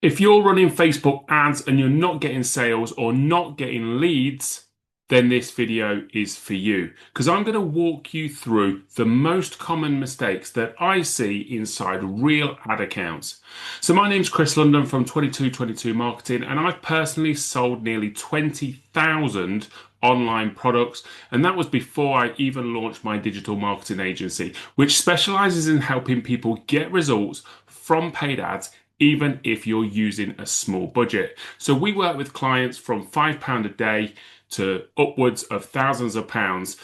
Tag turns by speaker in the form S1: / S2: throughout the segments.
S1: If you're running Facebook ads and you're not getting sales or not getting leads, then this video is for you because I'm going to walk you through the most common mistakes that I see inside real ad accounts. So my name's Chris London from 2222 Marketing, and I've personally sold nearly 20,000 online products, and that was before I even launched my digital marketing agency, which specializes in helping people get results from paid ads even if you're using a small budget. So we work with clients from £5 a day to upwards of thousands of pounds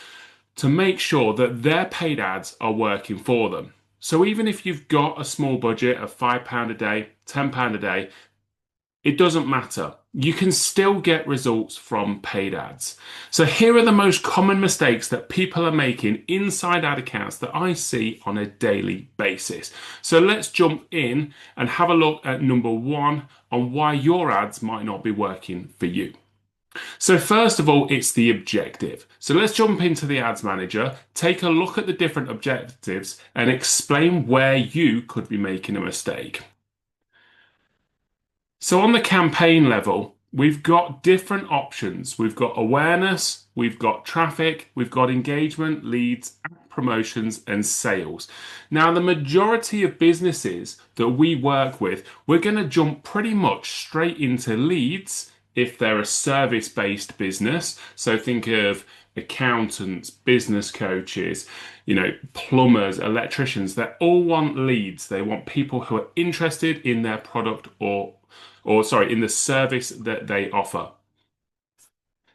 S1: to make sure that their paid ads are working for them. So even if you've got a small budget of £5 a day, £10 a day, it doesn't matter. You can still get results from paid ads. So here are the most common mistakes that people are making inside ad accounts that I see on a daily basis. So let's jump in and have a look at number one on why your ads might not be working for you. So first of all, it's the objective. So let's jump into the ads manager, take a look at the different objectives and explain where you could be making a mistake. So on the campaign level, we've got different options. We've got awareness, we've got traffic, we've got engagement, leads, promotions, and sales. Now, the majority of businesses that we work with, we're going to jump pretty much straight into leads if they're a service-based business. So think of accountants, business coaches, plumbers, electricians. They all want leads. They want people who are interested in their product in the service that they offer.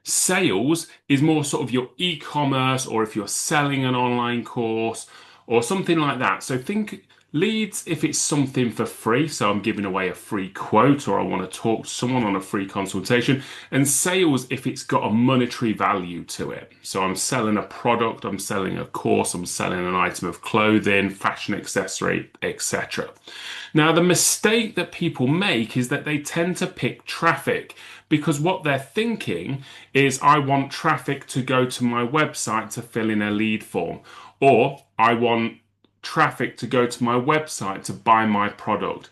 S1: Sales is more sort of your e-commerce, or if you're selling an online course or something like that. So think leads if it's something for free. So I'm giving away a free quote or I want to talk to someone on a free consultation. And sales if it's got a monetary value to it. So I'm selling a product, I'm selling a course, I'm selling an item of clothing, fashion accessory, etc. Now, the mistake that people make is that they tend to pick traffic because what they're thinking is, I want traffic to go to my website to fill in a lead form, or I want traffic to go to my website to buy my product.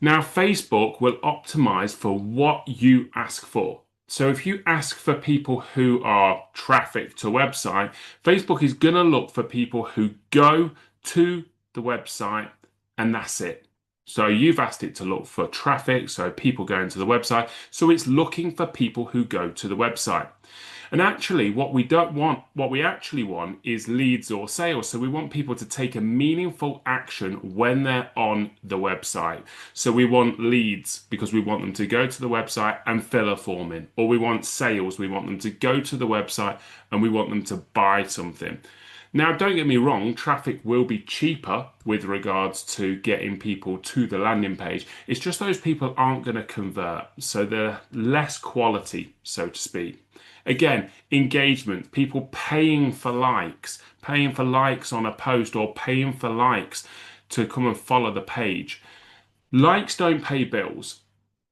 S1: Now, Facebook will optimize for what you ask for. So if you ask for people who are traffic to website, Facebook is going to look for people who go to the website and that's it. So you've asked it to look for traffic, so people going to the website. So it's looking for people who go to the website. And actually, what we actually want is leads or sales. So we want people to take a meaningful action when they're on the website. So we want leads because we want them to go to the website and fill a form in. Or we want sales, we want them to go to the website and we want them to buy something. Now, don't get me wrong, traffic will be cheaper with regards to getting people to the landing page. It's just those people aren't going to convert. So they're less quality, so to speak. Again, engagement, people paying for likes on a post or paying for likes to come and follow the page. Likes don't pay bills.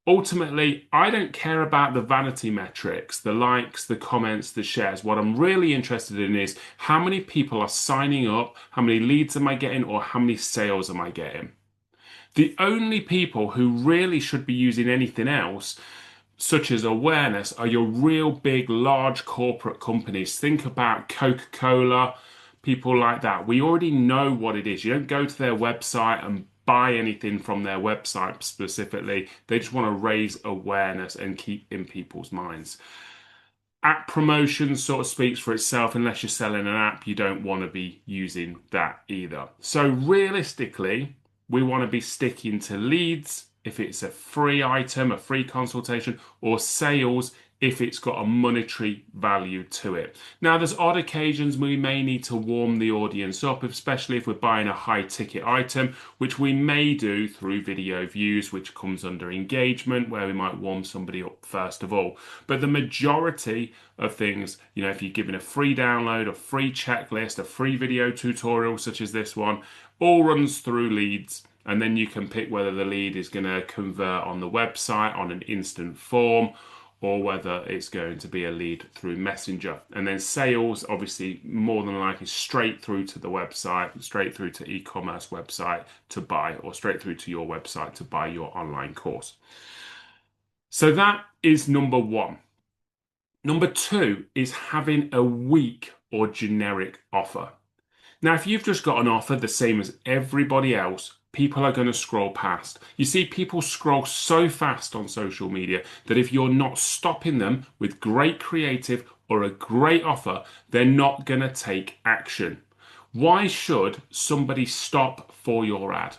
S1: Ultimately, I don't care about the vanity metrics, the likes, the comments, the shares. What I'm really interested in is how many people are signing up, how many leads am I getting, or how many sales am I getting? The only people who really should be using anything else, such as awareness, are your real big, large corporate companies. Think about Coca-Cola, people like that. We already know what it is. You don't go to their website and buy anything from their website specifically. They just want to raise awareness and keep in people's minds. App promotion sort of speaks for itself. Unless you're selling an app, you don't want to be using that either. So realistically, we want to be sticking to leads if it's a free item, a free consultation, or sales if it's got a monetary value to it. Now, there's odd occasions we may need to warm the audience up, especially if we're buying a high ticket item, which we may do through video views, which comes under engagement, where we might warm somebody up first of all. But the majority of things, if you're given a free download, a free checklist, a free video tutorial such as this one, all runs through leads. And then you can pick whether the lead is going to convert on the website, on an instant form, or whether it's going to be a lead through Messenger. And then sales, obviously, more than likely straight through to the website, straight through to e-commerce website to buy, or straight through to your website to buy your online course. So that is number one. Number two is having a weak or generic offer. Now, if you've just got an offer the same as everybody else, people are going to scroll past. You see, people scroll so fast on social media that if you're not stopping them with great creative or a great offer, they're not going to take action. Why should somebody stop for your ad?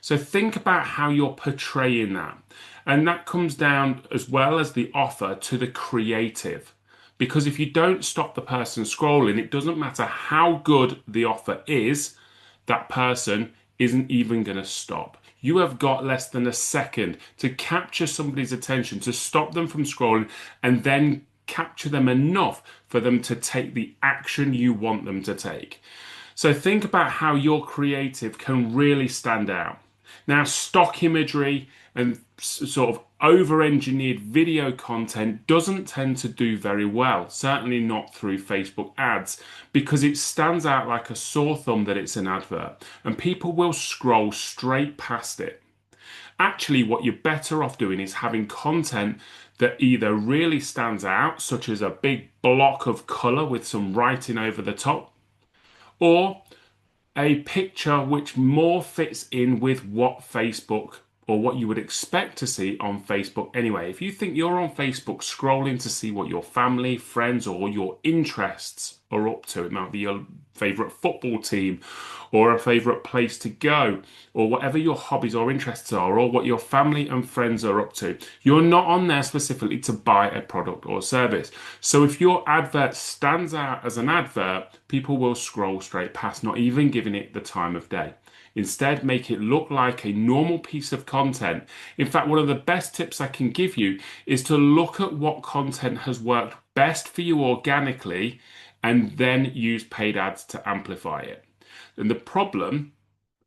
S1: So think about how you're portraying that. And that comes down, as well as the offer, to the creative. Because if you don't stop the person scrolling, it doesn't matter how good the offer is, that person isn't even going to stop. You have got less than a second to capture somebody's attention, to stop them from scrolling, and then capture them enough for them to take the action you want them to take. So think about how your creative can really stand out. Now, stock imagery and sort of over-engineered video content doesn't tend to do very well, certainly not through Facebook ads, because it stands out like a sore thumb that it's an advert, and people will scroll straight past it. Actually, what you're better off doing is having content that either really stands out, such as a big block of color with some writing over the top, or a picture which more fits in with what Facebook or what you would expect to see on Facebook anyway. If you think you're on Facebook scrolling to see what your family, friends, or your interests are up to, it might be your favorite football team or a favorite place to go, or whatever your hobbies or interests are, or what your family and friends are up to. You're not on there specifically to buy a product or service. So if your advert stands out as an advert, people will scroll straight past, not even giving it the time of day. Instead, make it look like a normal piece of content. In fact, one of the best tips I can give you is to look at what content has worked best for you organically and then use paid ads to amplify it. And the problem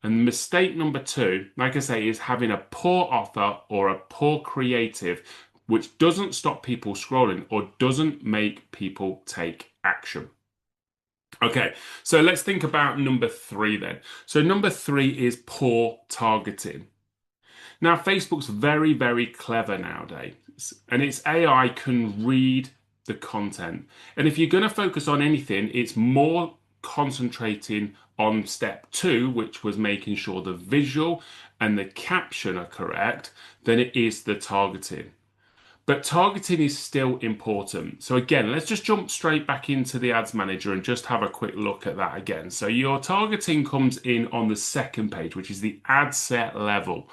S1: and mistake number two, like I say, is having a poor offer or a poor creative which doesn't stop people scrolling or doesn't make people take action. Okay, so let's think about number three then. So number three is poor targeting. Now, Facebook's very, very clever nowadays, and its AI can read the content. And if you're going to focus on anything, it's more concentrating on step two, which was making sure the visual and the caption are correct, than it is the targeting. But targeting is still important. So again, let's just jump straight back into the ads manager and just have a quick look at that again. So your targeting comes in on the second page, which is the ad set level.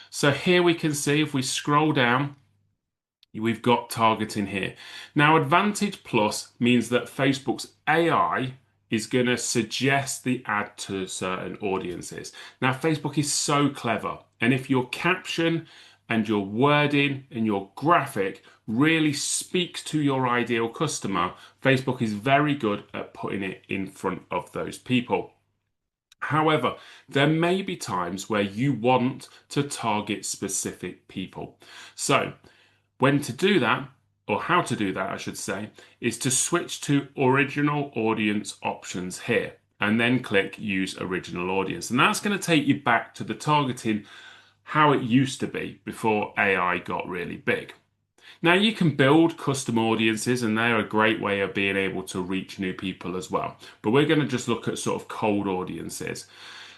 S1: So here we can see if we scroll down, we've got targeting here. Now, Advantage Plus means that Facebook's AI is going to suggest the ad to certain audiences. Now, Facebook is so clever. And if your caption and your wording and your graphic really speaks to your ideal customer, Facebook is very good at putting it in front of those people. However, there may be times where you want to target specific people. So, when to do that, or how to do that, I should say, is to switch to original audience options here and then click use original audience. And that's going to take you back to the targeting how it used to be before AI got really big. Now you can build custom audiences and they're a great way of being able to reach new people as well. But we're going to just look at sort of cold audiences.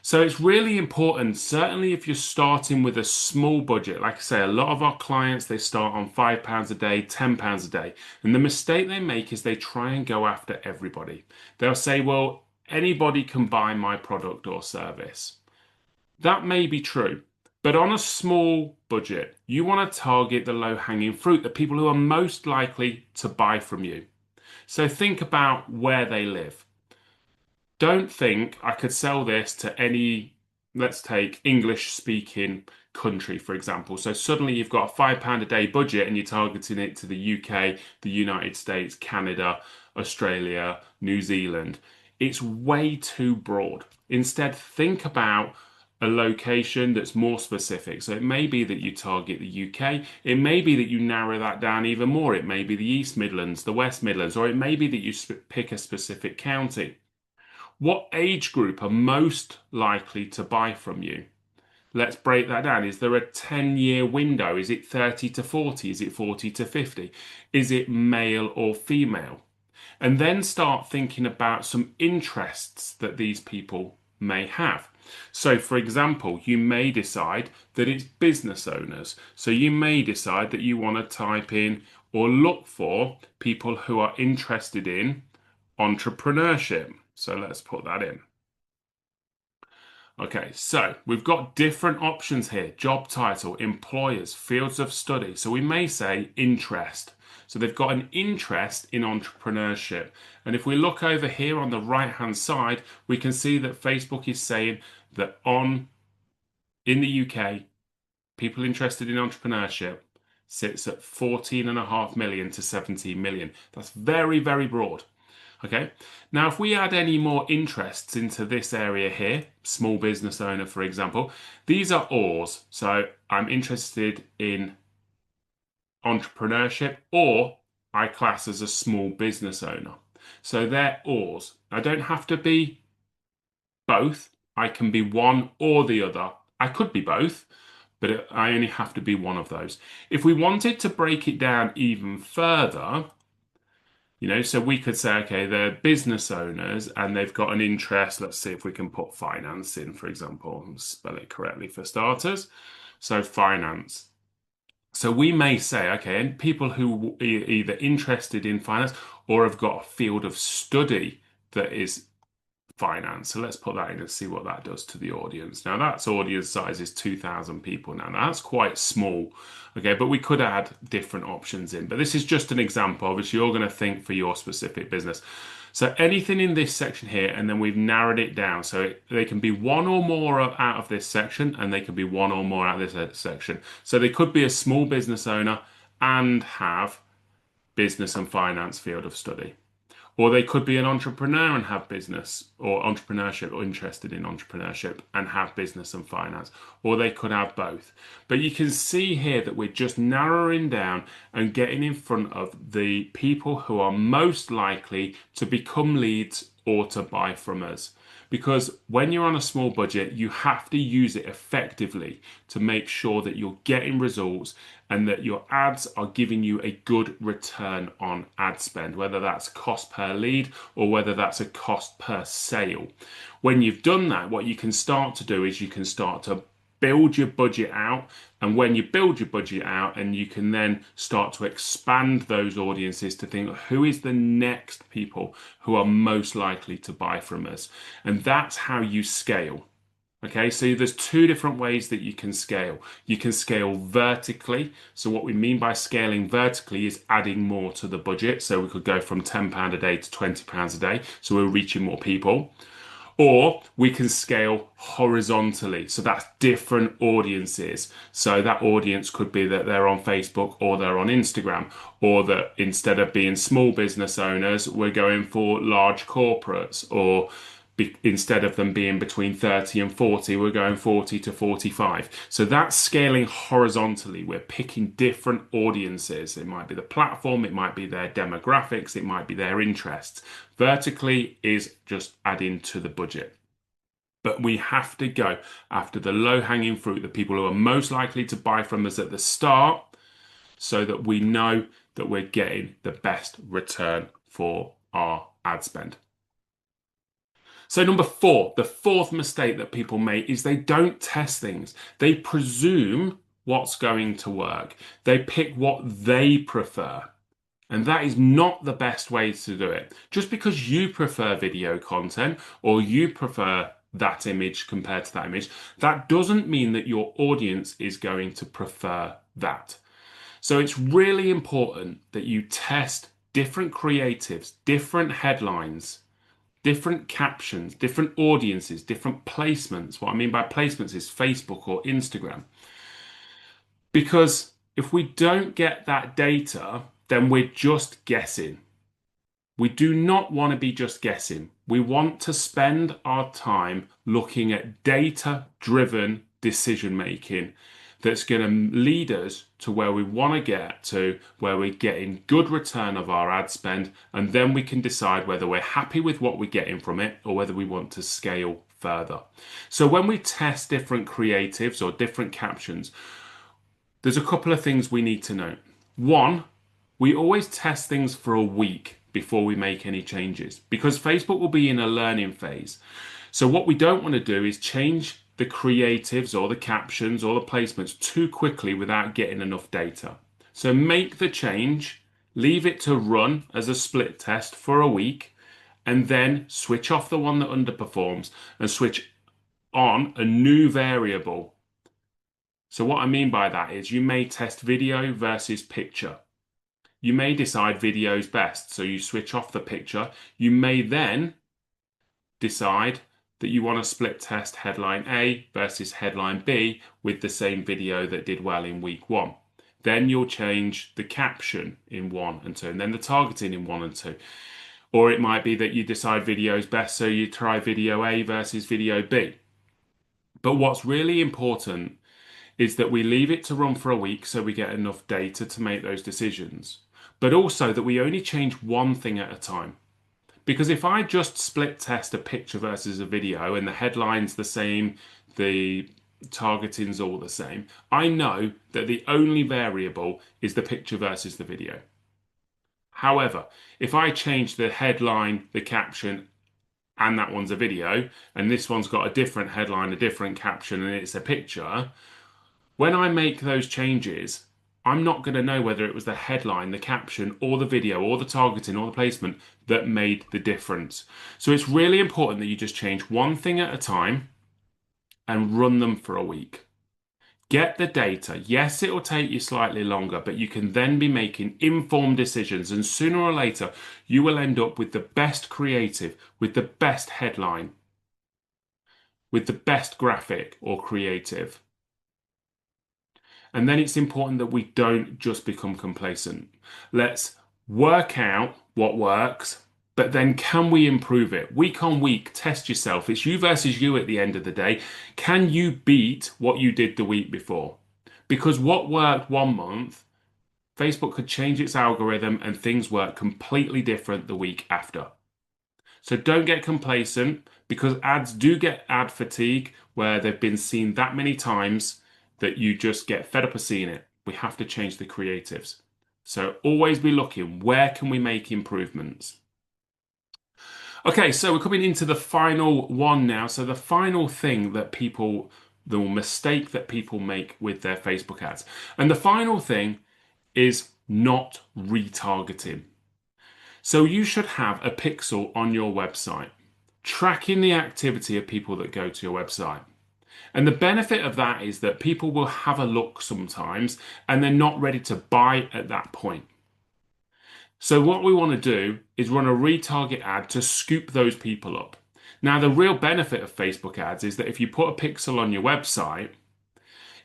S1: So it's really important, certainly if you're starting with a small budget. Like I say, a lot of our clients, they start on £5 a day, £10 a day. And the mistake they make is they try and go after everybody. They'll say, well, anybody can buy my product or service. That may be true. But on a small budget, you want to target the low-hanging fruit, the people who are most likely to buy from you. So think about where they live. Don't think I could sell this to any, let's take English-speaking country, for example. So suddenly you've got a £5 a day budget and you're targeting it to the UK, the United States, Canada, Australia, New Zealand. It's way too broad. Instead, think about a location that's more specific. So it may be that you target the UK. It may be that you narrow that down even more. It may be the East Midlands, the West Midlands, or it may be that you pick a specific county. What age group are most likely to buy from you? Let's break that down. Is there a 10-year window? Is it 30 to 40? Is it 40 to 50? Is it male or female? And then start thinking about some interests that these people may have. So, for example, you may decide that it's business owners. So, you may decide that you want to type in or look for people who are interested in entrepreneurship. So, let's put that in. Okay, so we've got different options here: job title, employers, fields of study. So we may say interest. So they've got an interest in entrepreneurship. And if we look over here on the right-hand side, we can see that Facebook is saying that in the UK, people interested in entrepreneurship sits at 14.5 million to 17 million. That's very, very broad. Okay, now if we add any more interests into this area here, small business owner, for example, these are ORs. So I'm interested in entrepreneurship, or I class as a small business owner. So they're ORs. I don't have to be both. I can be one or the other. I could be both, but I only have to be one of those. If we wanted to break it down even further, so we could say, okay, they're business owners and they've got an interest. Let's see if we can put finance in, for example, and spell it correctly for starters. So finance. So we may say, okay, and people who are either interested in finance or have got a field of study that is finance. So let's put that in and see what that does to the audience. Now that's audience size is 2,000 people now. Now that's quite small. Okay, but we could add different options in. But this is just an example. Obviously, you're going to think for your specific business. So anything in this section here, and then we've narrowed it down. So they can be one or more out of this section, and they can be one or more out of this section. So they could be a small business owner and have business and finance field of study. Or they could be an entrepreneur and have business or entrepreneurship or interested in entrepreneurship and have business and finance. Or they could have both. But you can see here that we're just narrowing down and getting in front of the people who are most likely to become leads or to buy from us. Because when you're on a small budget, you have to use it effectively to make sure that you're getting results and that your ads are giving you a good return on ad spend, whether that's cost per lead or whether that's a cost per sale. When you've done that, what you can start to do is you can start to build your budget out. And when you build your budget out, and you can then start to expand those audiences to think who is the next people who are most likely to buy from us. And that's how you scale. Okay, so there's two different ways that you can scale. You can scale vertically. So what we mean by scaling vertically is adding more to the budget. So we could go from £10 a day to £20 a day. So we're reaching more people. Or we can scale horizontally. So that's different audiences. So that audience could be that they're on Facebook or they're on Instagram, or that instead of being small business owners, we're going for large corporates, or instead of them being between 30 and 40, we're going 40 to 45. So that's scaling horizontally. We're picking different audiences. It might be the platform, it might be their demographics, it might be their interests. Vertically is just adding to the budget. But we have to go after the low-hanging fruit, the people who are most likely to buy from us at the start, so that we know that we're getting the best return for our ad spend. So number 4, the fourth mistake that people make is they don't test things. They presume what's going to work. They pick what they prefer. And that is not the best way to do it. Just because you prefer video content or you prefer that image compared to that image, that doesn't mean that your audience is going to prefer that. So it's really important that you test different creatives, different headlines, different captions, different audiences, different placements. What I mean by placements is Facebook or Instagram. Because if we don't get that data, then we're just guessing. We do not want to be just guessing. We want to spend our time looking at data-driven decision making that's going to lead us to where we want to get to, where we're getting good return of our ad spend, and then we can decide whether we're happy with what we're getting from it or whether we want to scale further. So when we test different creatives or different captions, there's a couple of things we need to know. One, we always test things for a week before we make any changes because Facebook will be in a learning phase. So what we don't want to do is change the creatives or the captions or the placements too quickly without getting enough data. So make the change, leave it to run as a split test for a week, and then switch off the one that underperforms and switch on a new variable. So what I mean by that is you may test video versus picture. You may decide video is best, so you switch off the picture. You may then decide that you want to split test headline A versus headline B with the same video that did well in week 1. Then you'll change the caption in 1 and 2, and then the targeting in 1 and 2. Or it might be that you decide video is best, so you try video A versus video B. But what's really important is that we leave it to run for a week so we get enough data to make those decisions. But also that we only change one thing at a time. Because if I just split test a picture versus a video and the headline's the same, the targeting's all the same, I know that the only variable is the picture versus the video. However, if I change the headline, the caption, and that one's a video, and this one's got a different headline, a different caption, and it's a picture, when I make those changes, I'm not going to know whether it was the headline, the caption, or the video, or the targeting, or the placement that made the difference. So it's really important that you just change one thing at a time and run them for a week. Get the data. Yes, it will take you slightly longer, but you can then be making informed decisions, and sooner or later, you will end up with the best creative, with the best headline, with the best graphic or creative. And then it's important that we don't just become complacent. Let's work out what works, but then can we improve it? Week on week, test yourself. It's you versus you at the end of the day. Can you beat what you did the week before? Because what worked 1 month, Facebook could change its algorithm and things work completely different the week after. So don't get complacent because ads do get ad fatigue where they've been seen that many times that you just get fed up of seeing it. We have to change the creatives. So always be looking, where can we make improvements? Okay, so we're coming into the final one now. So the final thing that people, the mistake that people make with their Facebook ads. And the final thing is not retargeting. So you should have a pixel on your website tracking the activity of people that go to your website. And the benefit of that is that people will have a look sometimes and they're not ready to buy at that point. So what we want to do is run a retarget ad to scoop those people up. Now, the real benefit of Facebook ads is that if you put a pixel on your website,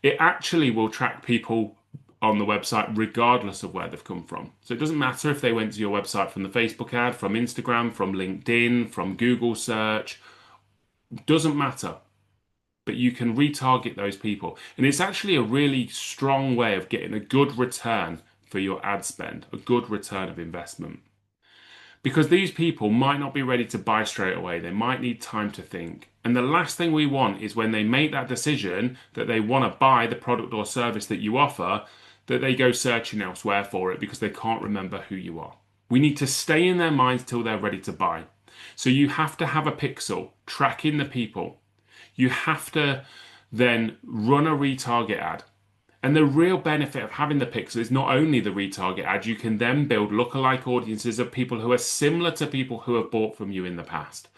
S1: it actually will track people on the website regardless of where they've come from. So it doesn't matter if they went to your website from the Facebook ad, from Instagram, from LinkedIn, from Google search, doesn't matter. But you can retarget those people. And it's actually a really strong way of getting a good return for your ad spend, a good return of investment. Because these people might not be ready to buy straight away. They might need time to think. And the last thing we want is when they make that decision that they want to buy the product or service that you offer, that they go searching elsewhere for it because they can't remember who you are. We need to stay in their minds till they're ready to buy. So you have to have a pixel tracking the people. You have to then run a retarget ad. And the real benefit of having the pixel is not only the retarget ad, you can then build lookalike audiences of people who are similar to people who have bought from you in the past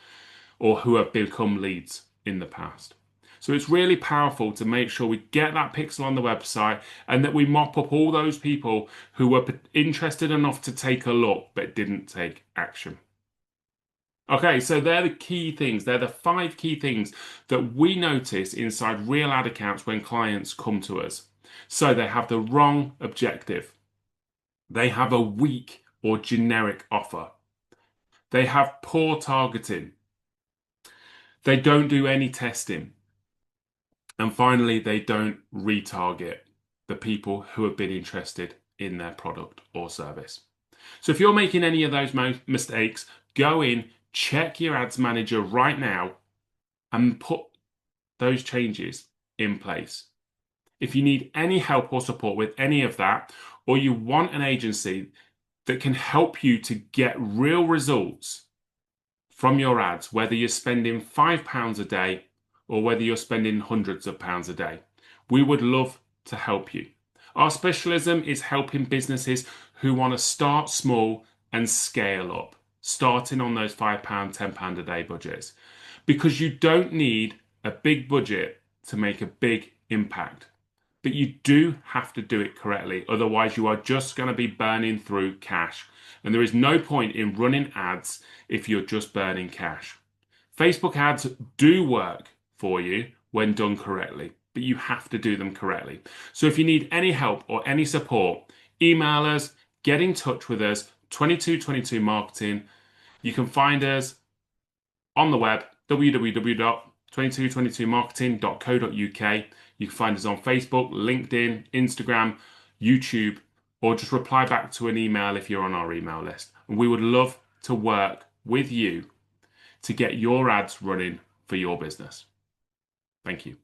S1: or who have become leads in the past. So it's really powerful to make sure we get that pixel on the website and that we mop up all those people who were interested enough to take a look but didn't take action. Okay, so they're the key things. They're the 5 key things that we notice inside real ad accounts when clients come to us. So they have the wrong objective. They have a weak or generic offer. They have poor targeting. They don't do any testing. And finally, they don't retarget the people who have been interested in their product or service. So if you're making any of those mistakes, go in, check your ads manager right now and put those changes in place. If you need any help or support with any of that, or you want an agency that can help you to get real results from your ads, whether you're spending £5 a day or whether you're spending hundreds of pounds a day, we would love to help you. Our specialism is helping businesses who want to start small and scale up, starting on those £5, £10 a day budgets, because you don't need a big budget to make a big impact. But you do have to do it correctly. Otherwise, you are just going to be burning through cash. And there is no point in running ads if you're just burning cash. Facebook ads do work for you when done correctly, but you have to do them correctly. So if you need any help or any support, email us, get in touch with us, 2222 Marketing. You can find us on the web, www.2222marketing.co.uk. You can find us on Facebook, LinkedIn, Instagram, YouTube, or just reply back to an email if you're on our email list. And we would love to work with you to get your ads running for your business. Thank you.